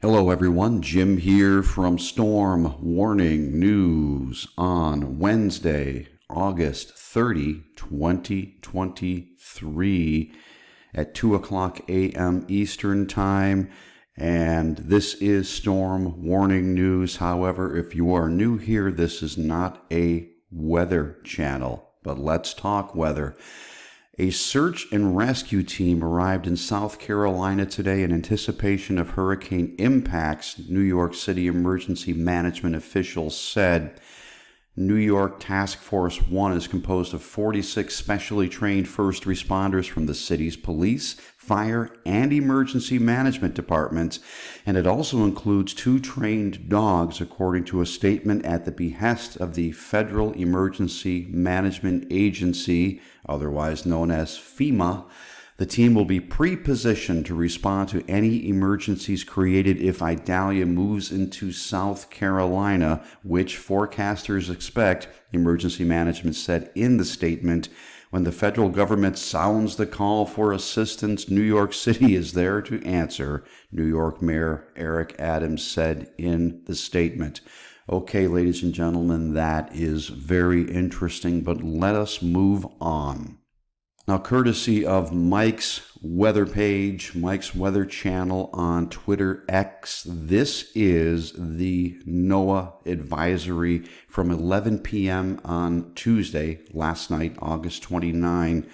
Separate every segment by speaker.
Speaker 1: Hello everyone, Jim here from Storm Warning News on Wednesday, August 30, 2023 at 2 o'clock a.m. Eastern Time. And this is Storm Warning News. However, if you are new here, this is not a weather channel, but let's talk weather. A search and rescue team arrived in South Carolina today in anticipation of hurricane impacts, New York City emergency management officials said. New York Task Force 1 is composed of 46 specially trained first responders from the city's police, fire, and emergency management departments, and it also includes 2 trained dogs, according to a statement at the behest of the Federal Emergency Management Agency, otherwise known as FEMA. The team will be pre-positioned to respond to any emergencies created if Idalia moves into South Carolina, which forecasters expect, emergency management said in the statement. When the federal government sounds the call for assistance, New York City is there to answer, New York Mayor Eric Adams said in the statement. Okay, ladies and gentlemen, that is very interesting, but let us move on. Now, courtesy of Mike's weather page, Mike's weather channel on Twitter X, this is the NOAA advisory from 11 p.m. on Tuesday, last night, August 29.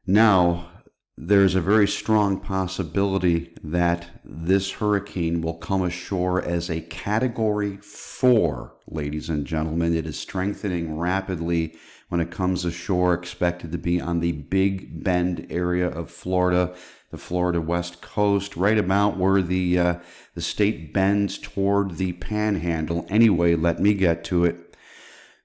Speaker 1: Now, there's a very strong possibility that this hurricane will come ashore as a Category 4, ladies and gentlemen. It is strengthening rapidly when it comes ashore, expected to be on the Big Bend area of Florida, the Florida West Coast, right about where the state bends toward the Panhandle. Anyway, let me get to it.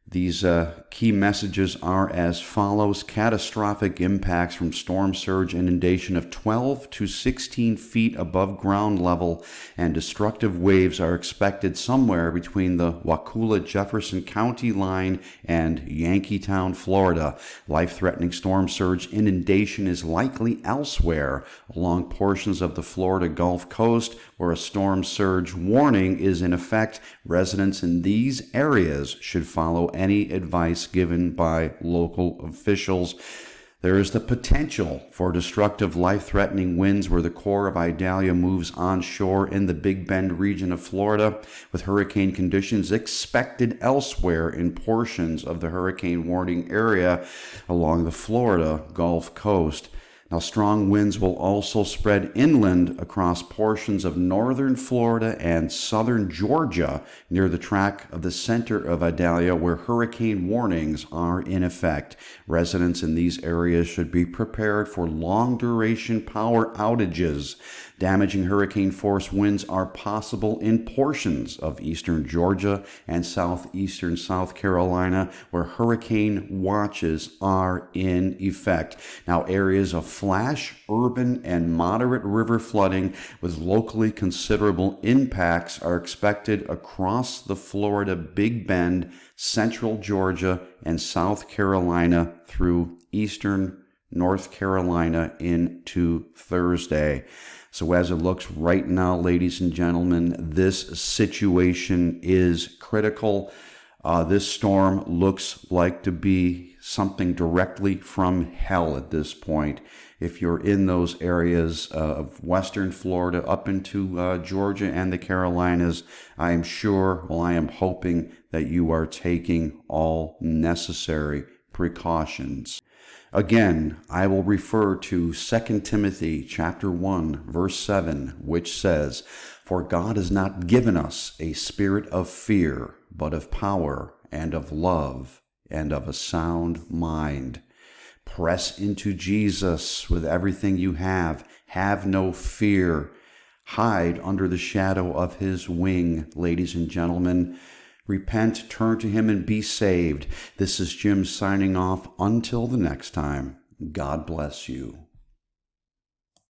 Speaker 1: These key messages are as follows. Catastrophic impacts from storm surge inundation of 12 to 16 feet above ground level, and destructive waves are expected somewhere between the Wakulla-Jefferson County line and Yankeetown, Florida. Life-threatening storm surge inundation is likely elsewhere along portions of the Florida Gulf Coast, where a storm surge warning is in effect. Residents in these areas should follow any advice given by local officials. There is the potential for destructive, life-threatening winds where the core of Idalia moves onshore in the Big Bend region of Florida, with hurricane conditions expected elsewhere in portions of the hurricane warning area along the Florida Gulf Coast. Now, strong winds will also spread inland across portions of northern Florida and southern Georgia near the track of the center of Idalia, where hurricane warnings are in effect. Residents in these areas should be prepared for long-duration power outages. Damaging hurricane-force winds are possible in portions of eastern Georgia and southeastern South Carolina, where hurricane watches are in effect. Now, areas of flash, urban, and moderate river flooding with locally considerable impacts are expected across the Florida Big Bend, central Georgia, and South Carolina through eastern North Carolina into Thursday. So as it looks right now, ladies and gentlemen, this situation is critical. This storm looks like to be something directly from hell at this point. If you're in those areas of western Florida up into Georgia and the Carolinas, I am hoping that you are taking all necessary precautions. Again, I will refer to 2 Timothy chapter 1, verse 7, which says, "For God has not given us a spirit of fear, but of power and of love and of a sound mind." Press into Jesus with everything you have. Have no fear. Hide under the shadow of his wing, ladies and gentlemen. Repent, turn to him, and be saved. This is Jim signing off. Until the next time, God bless you.